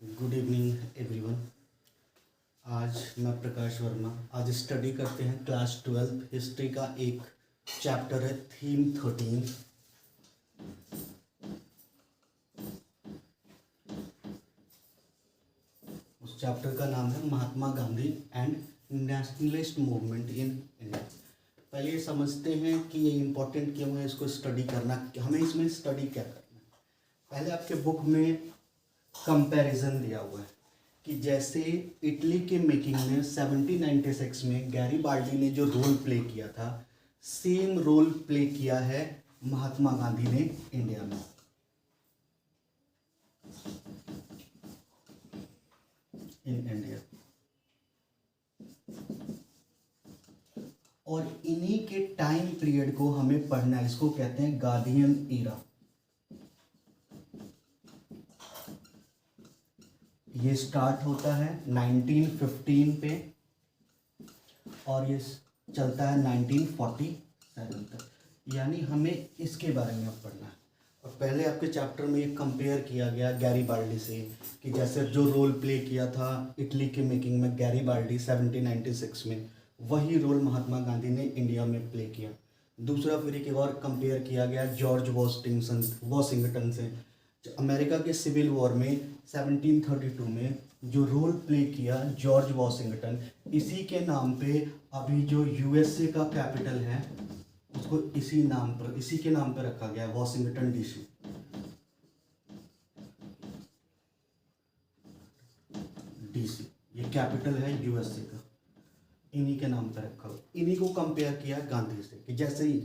Good evening everyone. आज मैं प्रकाश वर्मा। आज स्टडी करते हैं क्लास 12 हिस्ट्री का एक चैप्टर है थीम 13। उस चैप्टर का नाम है Mahatma Gandhi and nationalist movement in India. पहले ये समझते हैं कि ये इम्पोर्टेंट क्यों है, इसको स्टडी करना, हमें इसमें स्टडी क्या करना है। पहले आपके बुक में कंपैरिजन दिया हुआ है कि जैसे इटली के मेकिंग में 1796 में गैरीबाल्डी ने जो रोल प्ले किया था, सेम रोल प्ले किया है महात्मा गांधी ने इंडिया में। इन इंडिया और इन्हीं के टाइम पीरियड को हमें पढ़ना है। इसको कहते हैं गांधीयन ईरा। ये स्टार्ट होता है 1915 पे और ये चलता है 1947 तक, यानी हमें इसके बारे में अब पढ़ना है। और पहले आपके चैप्टर में ये कंपेयर किया गया गैरीबाल्डी से कि जैसे जो रोल प्ले किया था इटली के मेकिंग में गैरीबाल्डी 1796 में, वही रोल महात्मा गांधी ने इंडिया में प्ले किया। दूसरा फिर एक और कंपेयर किया गया जॉर्ज वॉशिंगटन से। अमेरिका के सिविल वॉर में 1732 में जो रोल प्ले किया जॉर्ज वॉशिंगटन, इसी के नाम पे अभी जो यूएसए का कैपिटल है उसको इसी के नाम पर रखा गया, वॉशिंगटन डीसी। ये कैपिटल है यूएसए का, इन्हीं के नाम पर रखा हुआ। इन्हीं को कंपेयर किया गांधी से कि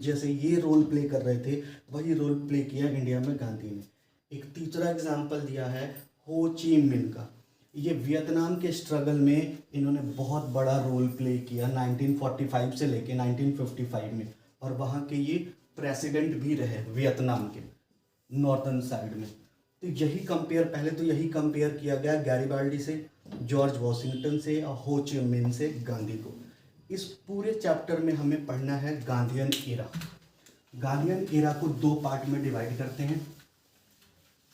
जैसे ये रोल प्ले कर रहे थे वही रोल प्ले किया इंडिया में गांधी ने। एक तीसरा एग्जाम्पल दिया है हो ची मिन का। ये वियतनाम के स्ट्रगल में इन्होंने बहुत बड़ा रोल प्ले किया 1945 से लेके 1955 में, और वहाँ के ये प्रेसिडेंट भी रहे वियतनाम के नॉर्थन साइड में। तो यही कंपेयर किया गया गैरीबाल्डी से, जॉर्ज वॉशिंगटन से और हो ची मिन से गांधी को। इस पूरे चैप्टर में हमें पढ़ना है गांधीयन एरा। गांधीयन एरा को दो पार्ट में डिवाइड करते हैं।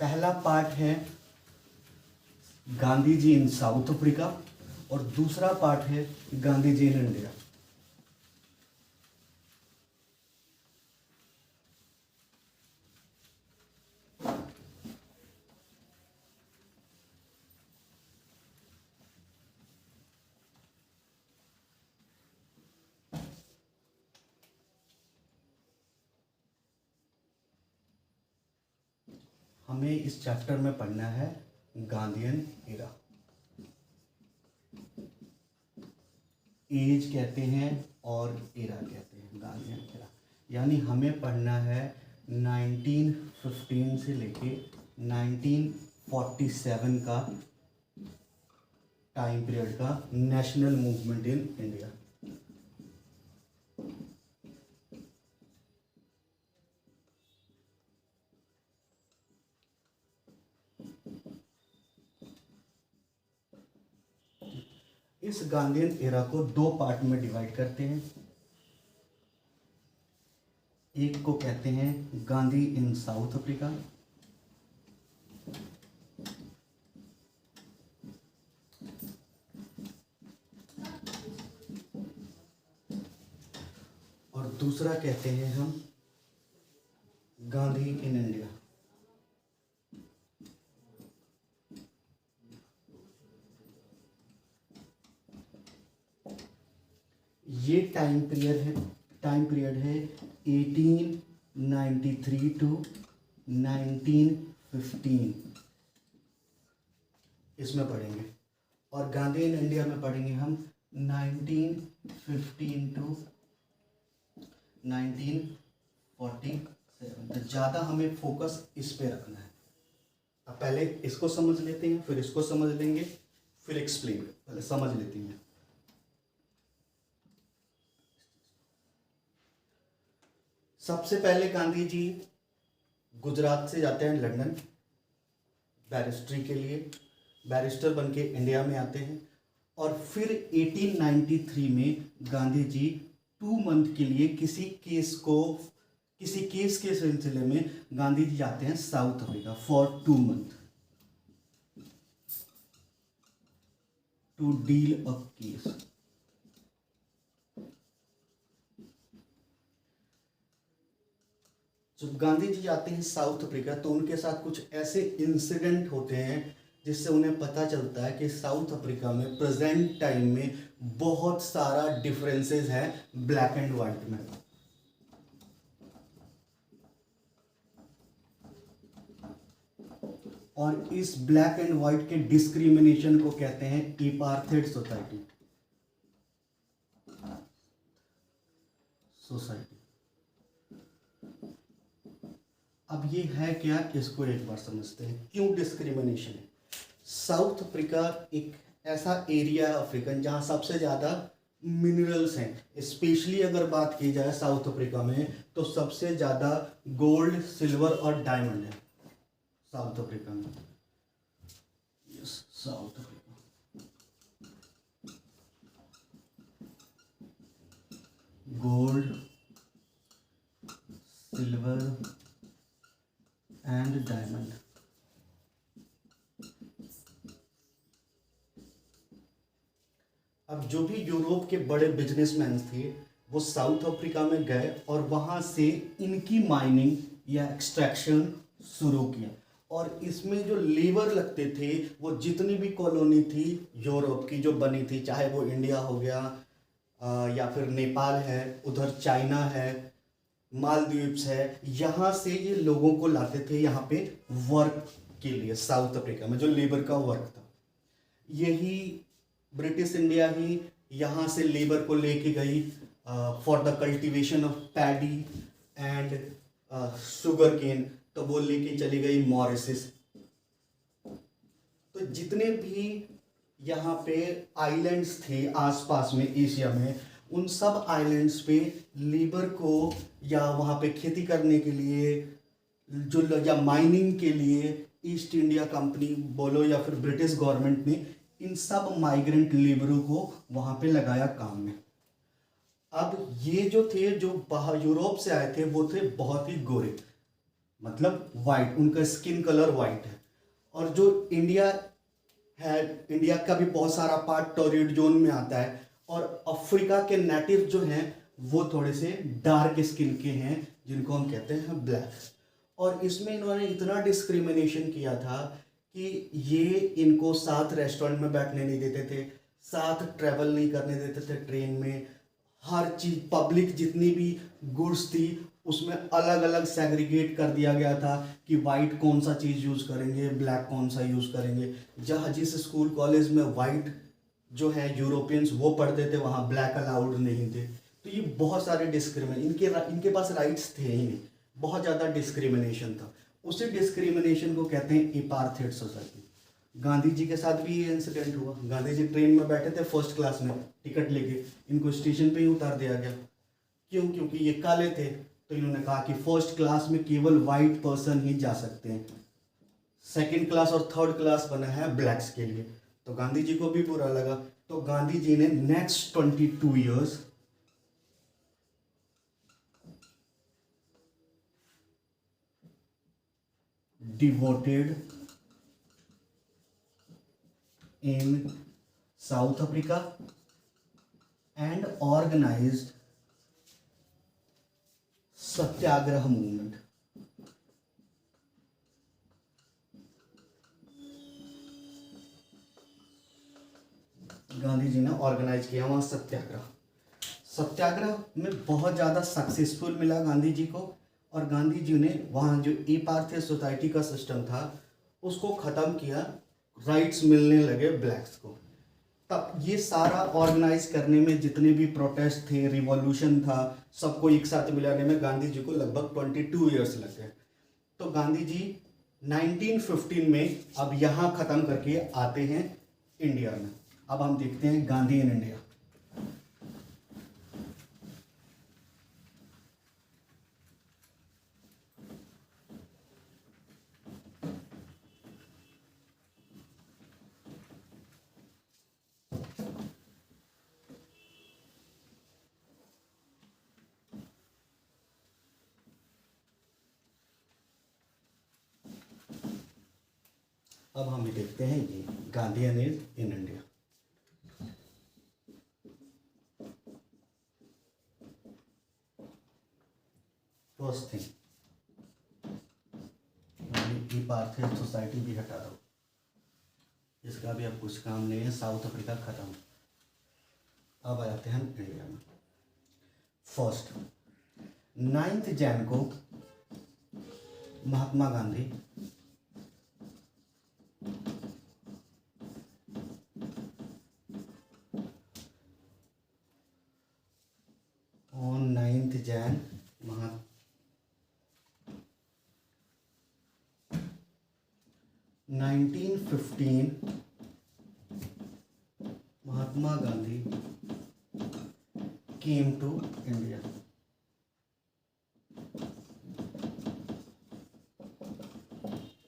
पहला पार्ट है गांधी जी इन साउथ अफ्रीका और दूसरा पार्ट है गांधी जी इन इंडिया। हमें इस चैप्टर में पढ़ना है गांधीयन एरा। एज कहते हैं और एरा कहते हैं गांधीयन एरा, यानी हमें पढ़ना है 1915 से लेके 1947 का टाइम पीरियड का नेशनल मूवमेंट इन इंडिया। इस गांधीयन एरा को दो पार्ट में डिवाइड करते हैं। एक को कहते हैं गांधी इन साउथ अफ्रीका, और दूसरा कहते हैं हम गांधी इन इंडिया। ये टाइम पीरियड है 1893 टू 1915, इसमें पढ़ेंगे। और गांधी इन इंडिया में पढ़ेंगे हम 1915 टू 1947। तो ज़्यादा हमें फोकस इस पे रखना है। अब पहले इसको समझ लेते हैं, फिर इसको समझ लेंगे, फिर एक्सप्लेन। पहले समझ लेते हैं। सबसे पहले गांधी जी गुजरात से जाते हैं लंदन बैरिस्ट्री के लिए, बैरिस्टर बन के इंडिया में आते हैं। और फिर 1893 में गांधी जी 2 मंथ के लिए किसी केस के सिलसिले में गांधी जी जाते हैं South Africa for 2 month. To deal a case. जब गांधी जी आते हैं साउथ अफ्रीका तो उनके साथ कुछ ऐसे इंसिडेंट होते हैं जिससे उन्हें पता चलता है कि साउथ अफ्रीका में प्रेजेंट टाइम में बहुत सारा डिफरेंसेस है ब्लैक एंड वाइट में। और इस ब्लैक एंड व्हाइट के डिस्क्रिमिनेशन को कहते हैं एपार्थेड सोसाइटी। अब ये है क्या, इसको एक बार समझते हैं क्यों डिस्क्रिमिनेशन है। साउथ अफ्रीका एक ऐसा एरिया है अफ्रीकन जहां सबसे ज़्यादा मिनरल्स हैं। स्पेशली अगर बात की जाए साउथ अफ्रीका में तो सबसे ज़्यादा गोल्ड, सिल्वर और डायमंड है साउथ अफ्रीका में। Yes, south Africa gold, silver and diamond. अब जो भी यूरोप के बड़े बिजनेसमैन थे वो साउथ अफ्रीका में गए और वहां से इनकी माइनिंग या एक्सट्रैक्शन शुरू किया। और इसमें जो लेबर लगते थे वो जितनी भी कॉलोनी थी यूरोप की जो बनी थी, चाहे वो इंडिया हो गया या फिर नेपाल है, उधर चाइना है, मालदीव्स है, यहाँ से ये लोगों को लाते थे यहाँ पे वर्क के लिए। साउथ अफ्रीका में जो लेबर का वर्क था, यही ब्रिटिश इंडिया ही यहाँ से लेबर को लेके गई for the cultivation of paddy and sugarcane. तो वो लेके चली गई मॉरिशस। तो जितने भी यहाँ पे आइलैंड्स थे आसपास में एशिया में, उन सब आइलैंड्स पे लेबर को या वहाँ पे खेती करने के लिए जो या माइनिंग के लिए ईस्ट इंडिया कंपनी बोलो या फिर ब्रिटिश गवर्नमेंट ने इन सब माइग्रेंट लेबरों को वहाँ पे लगाया काम में। अब ये जो थे जो बाहर यूरोप से आए थे वो थे बहुत ही गोरे, मतलब वाइट, उनका स्किन कलर वाइट है। और जो इंडिया है, इंडिया का भी बहुत सारा पार्ट टॉरिड जोन में आता है। और अफ्रीका के नेटिव जो हैं वो थोड़े से डार्क स्किन के हैं जिनको हम कहते हैं ब्लैक। और इसमें इन्होंने इतना डिस्क्रिमिनेशन किया था कि ये इनको साथ रेस्टोरेंट में बैठने नहीं देते थे, साथ ट्रैवल नहीं करने देते थे ट्रेन में। हर चीज़ पब्लिक जितनी भी गुड्स थी उसमें अलग अलग सेग्रीगेट कर दिया गया था कि वाइट कौन सा चीज़ यूज़ करेंगे, ब्लैक कौन सा यूज़ करेंगे। जहाँ जिस स्कूल कॉलेज में वाइट जो है यूरोपियंस वो पढ़ते थे वहाँ ब्लैक अलाउड नहीं थे। तो ये बहुत सारे इनके पास राइट्स थे ही नहीं, बहुत ज़्यादा डिस्क्रिमिनेशन था। उसी डिस्क्रिमिनेशन को कहते हैं एपार्थेड सोसाइटी। गांधी जी के साथ भी ये इंसिडेंट हुआ। गांधी जी ट्रेन में बैठे थे फर्स्ट क्लास में टिकट लेके, इनको स्टेशन पे ही उतार दिया गया। क्यों? क्योंकि ये काले थे। तो इन्होंने कहा कि फर्स्ट क्लास में केवल वाइट पर्सन ही जा सकते हैं, सेकंड क्लास और थर्ड क्लास बना है ब्लैक्स के लिए। तो गांधी जी को भी बुरा लगा। तो गांधी जी ने next 22 years devoted in South Africa and organized satyagraha movement. Gandhi ji ने ऑर्गेनाइज किया वहां सत्याग्रह। सत्याग्रह में बहुत ज़्यादा सक्सेसफुल मिला गांधी जी को। और गांधी जी ने वहाँ जो एपार्थेड सोसाइटी का सिस्टम था उसको ख़त्म किया, राइट्स मिलने लगे ब्लैक्स को। तब ये सारा ऑर्गेनाइज करने में जितने भी प्रोटेस्ट थे, रिवॉल्यूशन था, सबको एक साथ मिलाने में गांधी जी को लगभग 22 ईयर्स लग गए। तो गांधी जी 1915 में अब यहाँ ख़त्म करके आते हैं इंडिया में। अब हम देखते हैं गांधी इन इंडिया। अब हम ये देखते हैं ये Gandhian in India. First thing, ये पार्थिव सोसाइटी भी हटा दो, इसका भी अब कुछ काम नहीं है। साउथ अफ्रीका खत्म। अब आ जाते हैं हम इंडिया में। फर्स्ट 9 जैन को Mahatma Gandhi on 9 Jan 1915 Mahatma Gandhi came to India.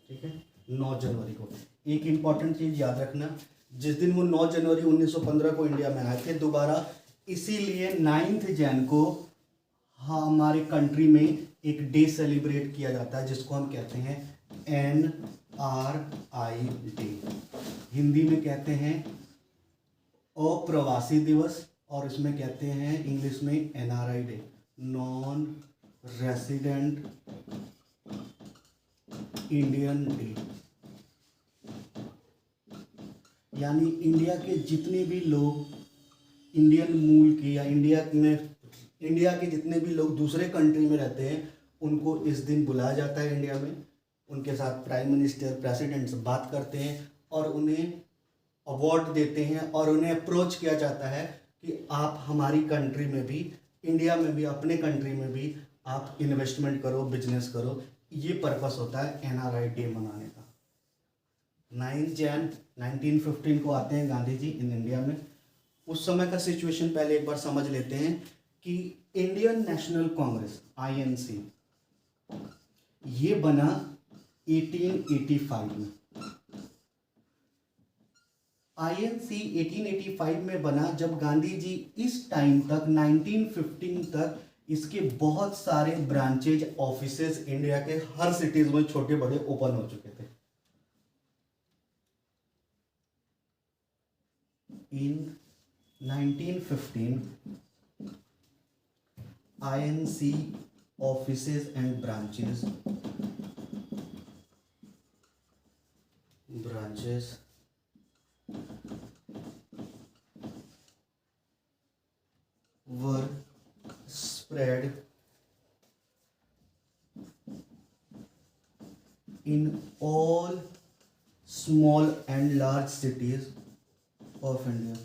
ठीक है, 9 जनवरी को। एक इंपॉर्टेंट चीज याद रखना, जिस दिन वो 9 जनवरी 1915 को इंडिया में आए थे दोबारा, इसीलिए 9 जैन को हमारे कंट्री में एक डे सेलिब्रेट किया जाता है जिसको हम कहते हैं NRI डे। हिंदी में कहते हैं अप्रवासी दिवस, और इसमें कहते हैं इंग्लिश में NRI day, non resident Indian day. यानी इंडिया के जितने भी लोग इंडियन मूल के या इंडिया के जितने भी लोग दूसरे कंट्री में रहते हैं उनको इस दिन बुलाया जाता है इंडिया में। उनके साथ प्राइम मिनिस्टर, प्रेसिडेंट्स बात करते हैं और उन्हें अवार्ड देते हैं और उन्हें अप्रोच किया जाता है कि आप हमारी कंट्री में भी, इंडिया में भी, अपने कंट्री में भी आप इन्वेस्टमेंट करो, बिजनेस करो। ये पर्पस होता है NRI डे मनाने का। 9 जैन 1915 को आते हैं गांधी जी इन इंडिया में। उस समय का सिचुएशन पहले एक बार समझ लेते हैं कि इंडियन नेशनल कांग्रेस INC ये बना 1885 में। INC 1885 में बना जब गांधी जी इस टाइम तक 1915 तक इसके बहुत सारे ब्रांचेज, ऑफिसेज इंडिया के हर सिटीज में छोटे बड़े ओपन हो चुके थे। इन 1915 INC offices and branches were spread in all small and large cities of India.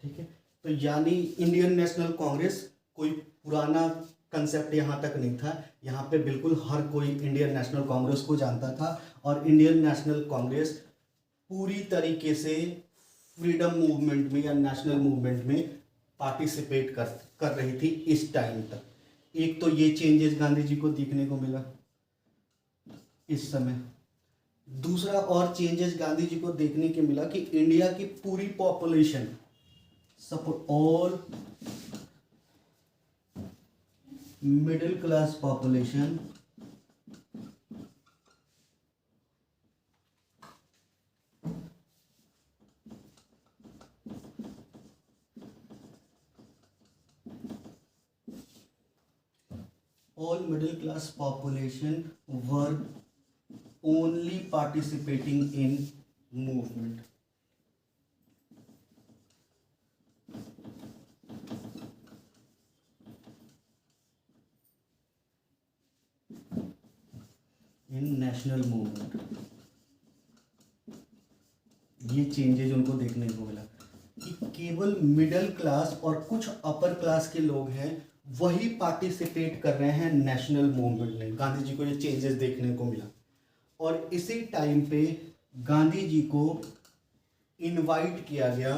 ठीक है, तो यानी इंडियन नेशनल कांग्रेस कोई पुराना कंसेप्ट यहाँ तक नहीं था। यहाँ पे बिल्कुल हर कोई इंडियन नेशनल कांग्रेस को जानता था और इंडियन नेशनल कांग्रेस पूरी तरीके से फ्रीडम मूवमेंट में या नेशनल मूवमेंट में पार्टिसिपेट कर रही थी इस टाइम तक। एक तो ये चेंजेस गांधी जी को देखने को मिला इस समय। दूसरा और चेंजेस गांधी जी को देखने के मिला कि इंडिया की पूरी पॉपुलेशन, सब all middle class population were only participating in movement. In national movement. ये चेंजेज उनको देखने को मिला कि केवल मिडिल क्लास और कुछ अपर क्लास के लोग हैं वही पार्टिसिपेट कर रहे हैं नेशनल मूवमेंट में। गांधी जी को ये चेंजेस देखने को मिला और इसी टाइम पे गांधी जी को इनवाइट किया गया,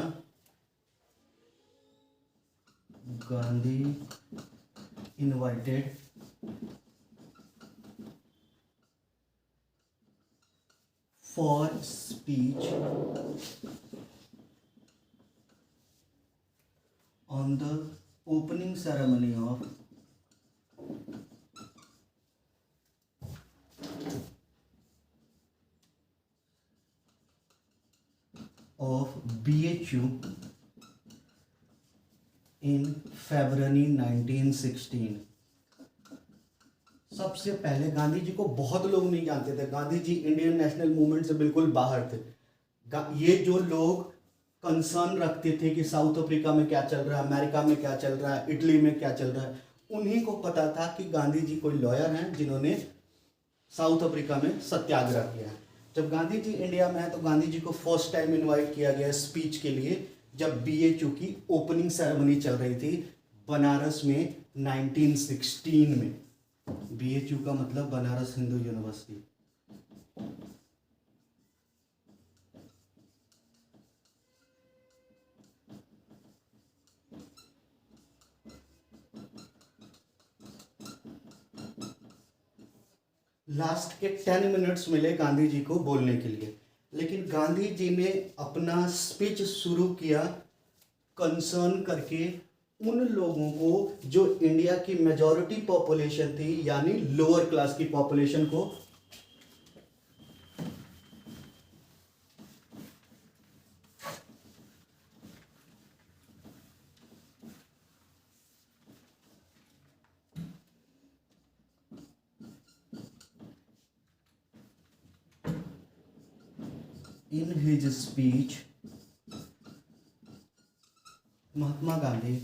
Gandhi invited for speech on the opening ceremony of BHU in February 1916। सबसे पहले गांधी जी को बहुत लोग नहीं जानते थे। Gandhi ji Indian national movement से बिल्कुल बाहर थे। ये जो लोग कंसर्न रखते थे कि साउथ अफ्रीका में क्या चल रहा है, अमेरिका में क्या चल रहा है, इटली में क्या चल रहा है, उन्हीं को पता था कि गांधी जी कोई लॉयर हैं जिन्होंने साउथ अफ्रीका में सत्याग्रह किया है। जब गांधी जी इंडिया में है तो गांधी जी को फर्स्ट टाइम इनवाइट किया गया स्पीच के लिए जब BHU की ओपनिंग सेरेमनी चल रही थी बनारस में 1916 में। BHU का मतलब बनारस हिंदू यूनिवर्सिटी। लास्ट के 10 मिनट्स मिले गांधी जी को बोलने के लिए, लेकिन गांधी जी ने अपना स्पीच शुरू किया कंसर्न करके उन लोगों को जो इंडिया की मेजॉरिटी पॉपुलेशन थी, यानी लोअर क्लास की पॉपुलेशन को। In his speech, Mahatma Gandhi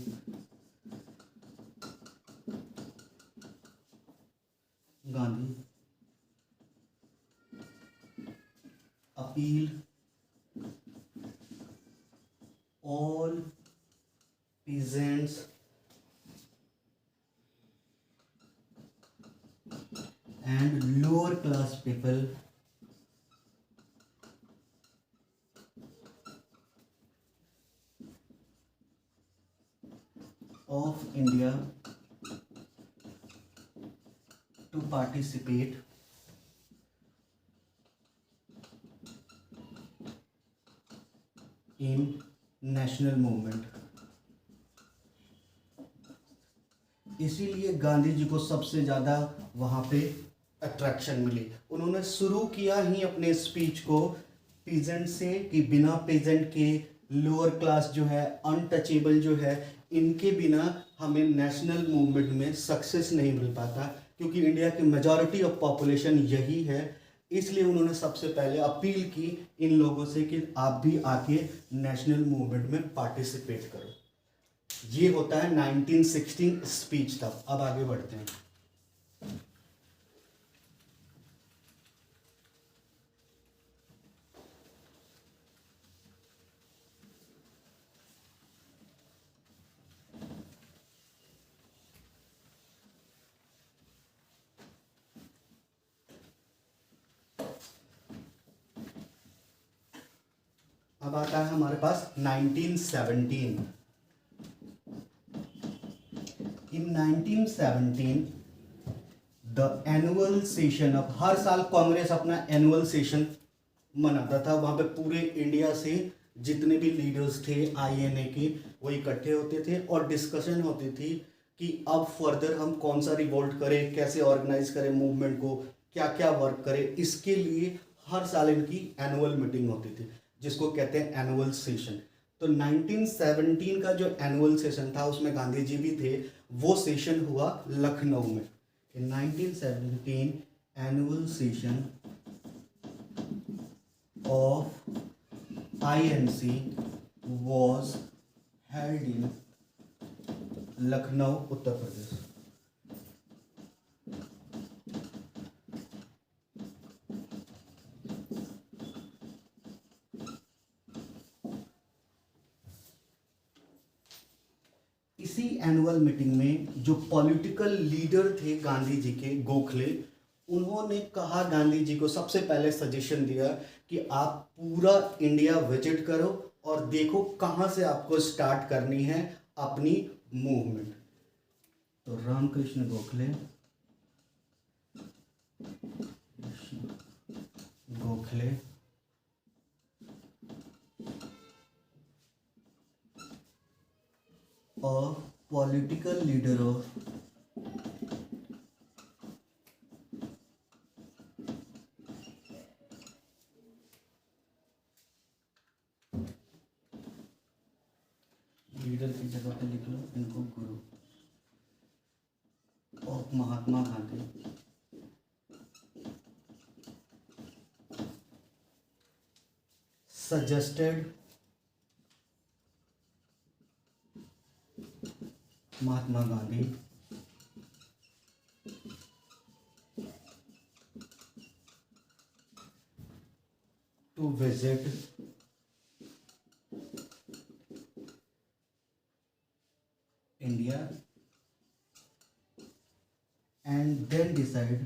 appeal all peasants and lower class people of India to participate in national movement। इसीलिए गांधी जी को सबसे ज़्यादा वहाँ पे अट्रैक्शन मिली। उन्होंने शुरू किया ही अपने स्पीच को पीजेंट से कि बिना पीजेंट के लोअर क्लास जो है, अनटचेबल जो है, इनके बिना हमें नेशनल मूवमेंट में सक्सेस नहीं मिल पाता, क्योंकि इंडिया की मेजॉरिटी ऑफ पॉपुलेशन यही है। इसलिए उन्होंने सबसे पहले अपील की इन लोगों से कि आप भी आके नेशनल मूवमेंट में पार्टिसिपेट करो। ये होता है 1916 स्पीच तक। अब आगे बढ़ते हैं। अब आता है हमारे पास 1917। इन 1917 द एनुअल सेशन ऑफ, हर साल कांग्रेस अपना एनुअल सेशन मनाता था। वहां पे पूरे इंडिया से जितने भी लीडर्स थे INA के, वो इकट्ठे होते थे और डिस्कशन होती थी कि अब फर्दर हम कौन सा रिवोल्ट करें, कैसे ऑर्गेनाइज करें मूवमेंट को, क्या क्या वर्क करें। इसके लिए हर साल इनकी एनुअल मीटिंग होती थी जिसको कहते हैं एनुअल सेशन। तो 1917 का जो एनुअल सेशन था उसमें गांधी जी भी थे। वो सेशन हुआ लखनऊ में। In 1917 annual session of INC was held in Lucknow, Uttar Pradesh. इसी एनुअल मीटिंग में जो पॉलिटिकल लीडर थे गांधी जी के, गोखले, उन्होंने कहा गांधी जी को, सबसे पहले सजेशन दिया कि आप पूरा इंडिया विजिट करो और देखो कहाँ से आपको स्टार्ट करनी है अपनी मूवमेंट। तो रामकृष्ण गोखले और पॉलिटिकल लीडर ऑफ लीडर की जगह पे लिख लो इनको गुरु और Mahatma Gandhi suggested Mahatma Gandhi to visit India and then decide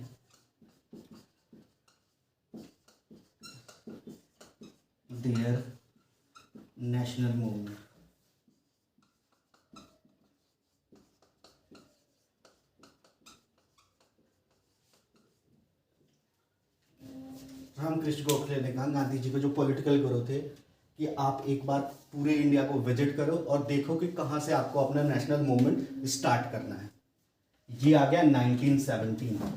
their national movement. Ramakrishna Gokhale ने कहा गांधी जी को जो पॉलिटिकल गुरु थे कि आप एक बार पूरे इंडिया को विजिट करो और देखो कि कहाँ से आपको अपना नेशनल मूवमेंट स्टार्ट करना है। ये आ गया 1917।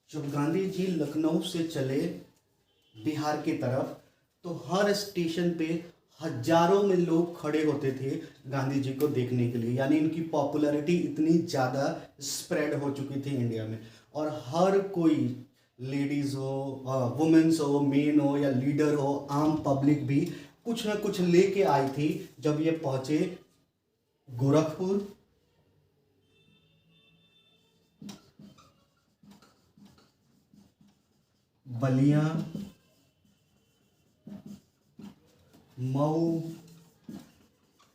जब गांधी जी लखनऊ से चले बिहार की तरफ तो हर स्टेशन पे हजारों में लोग खड़े होते थे गांधी जी को देखने के लिए, यानी इनकी पॉपुलैरिटी इतनी ज़्यादा स्प्रेड हो चुकी थी इंडिया में। और हर कोई लेडीज़ हो, वुमेन्स हो, मेन हो या लीडर हो, आम पब्लिक भी कुछ ना कुछ लेके आई थी जब ये पहुंचे गोरखपुर, बलिया, मऊ।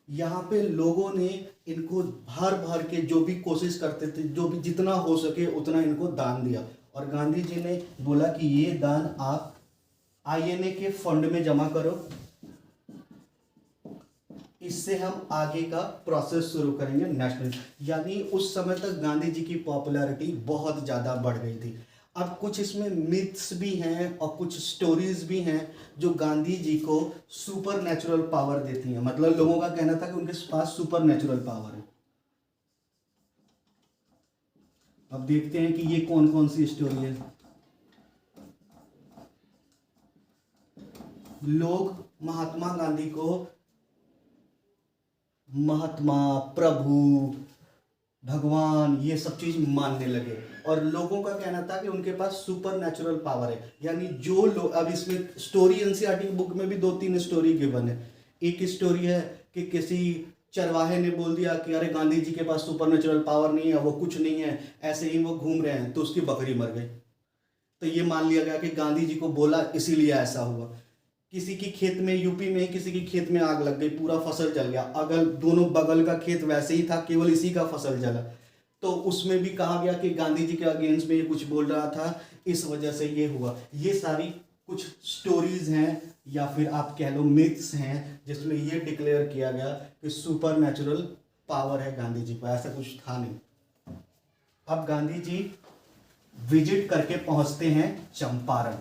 यहाँ पे लोगों ने इनको भर भर के जो भी कोशिश करते थे, जो भी जितना हो सके उतना इनको दान दिया। और गांधी जी ने बोला कि ये दान आप आईएनए के फंड में जमा करो, इससे हम आगे का प्रोसेस शुरू करेंगे नेशनल। यानी उस समय तक गांधी जी की पॉपुलैरिटी बहुत ज़्यादा बढ़ गई थी। अब कुछ इसमें मिथ्स भी हैं और कुछ स्टोरीज भी हैं जो गांधी जी को सुपर नेचुरल पावर देती हैं। मतलब लोगों का कहना था कि उनके पास सुपर नेचुरल पावर है। अब देखते हैं कि ये कौन कौन सी स्टोरी है। लोग महात्मा गांधी को महात्मा, प्रभु, भगवान ये सब चीज मानने लगे और लोगों का कहना था कि उनके पास सुपर नेचुरल पावर है। यानी जो लोग, अब इसमें स्टोरी एनसीईआरटी बुक में भी 2-3 स्टोरी गिवन है। एक स्टोरी है कि किसी चरवाहे ने बोल दिया कि अरे गांधी जी के पास सुपर नेचुरल पावर नहीं है, वो कुछ नहीं है, ऐसे ही वो घूम रहे हैं, तो उसकी बकरी मर गई। तो ये मान लिया गया कि गांधी जी को बोला इसीलिए ऐसा हुआ। किसी की खेत में, यूपी में किसी की खेत में आग लग गई, पूरा फसल जल गया। अगर दोनों बगल का खेत वैसे ही था, केवल इसी का फसल जला, तो उसमें भी कहा गया कि गांधी जी के अगेंस्ट में ये कुछ बोल रहा था, इस वजह से ये हुआ। ये सारी कुछ स्टोरीज हैं या फिर आप कह लो मिथ्स हैं जिसमें ये डिक्लेयर किया गया कि सुपर नेचुरल पावर है गांधी जी को। ऐसा कुछ था नहीं। अब गांधी जी विजिट करके पहुंचते हैं चंपारण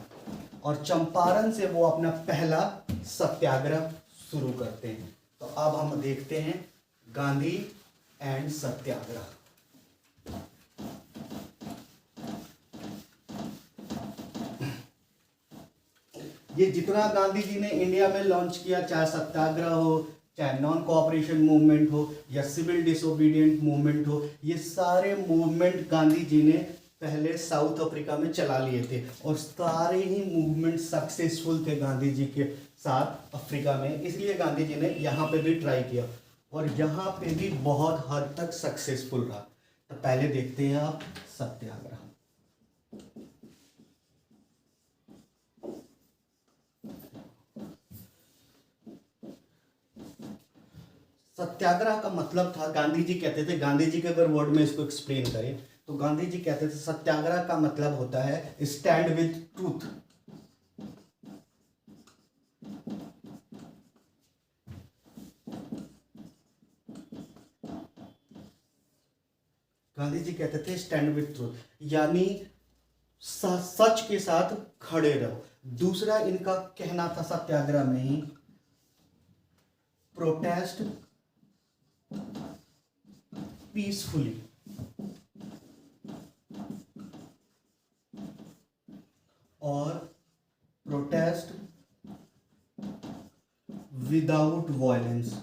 और चंपारण से वो अपना पहला सत्याग्रह शुरू करते हैं। तो अब हम देखते हैं गांधी एंड सत्याग्रह। ये जितना गांधी जी ने इंडिया में लॉन्च किया, चाहे सत्याग्रह हो, चाहे नॉन कोऑपरेशन मूवमेंट हो या सिविल डिसोबीडिएंट मूवमेंट हो, ये सारे मूवमेंट गांधी जी ने पहले साउथ अफ्रीका में चला लिए थे और सारे ही मूवमेंट सक्सेसफुल थे गांधी जी के साथ अफ्रीका में। इसलिए गांधी जी ने यहाँ पे भी ट्राई किया और यहाँ पे भी बहुत हद तक सक्सेसफुल रहा। तो पहले देखते हैं आप सत्याग्रह। सत्याग्रह का मतलब था, गांधी जी कहते थे, गांधी जी के अगर वर्ड में इसको एक्सप्लेन करें तो गांधी जी कहते थे सत्याग्रह का मतलब होता है stand with truth. Gandhi ji कहते थे स्टैंड विद ट्रूथ, यानी सच के साथ खड़े रहो। दूसरा इनका कहना था सत्याग्रह में ही, प्रोटेस्ट पीसफुली, और प्रोटेस्ट विदाउट वायलेंस।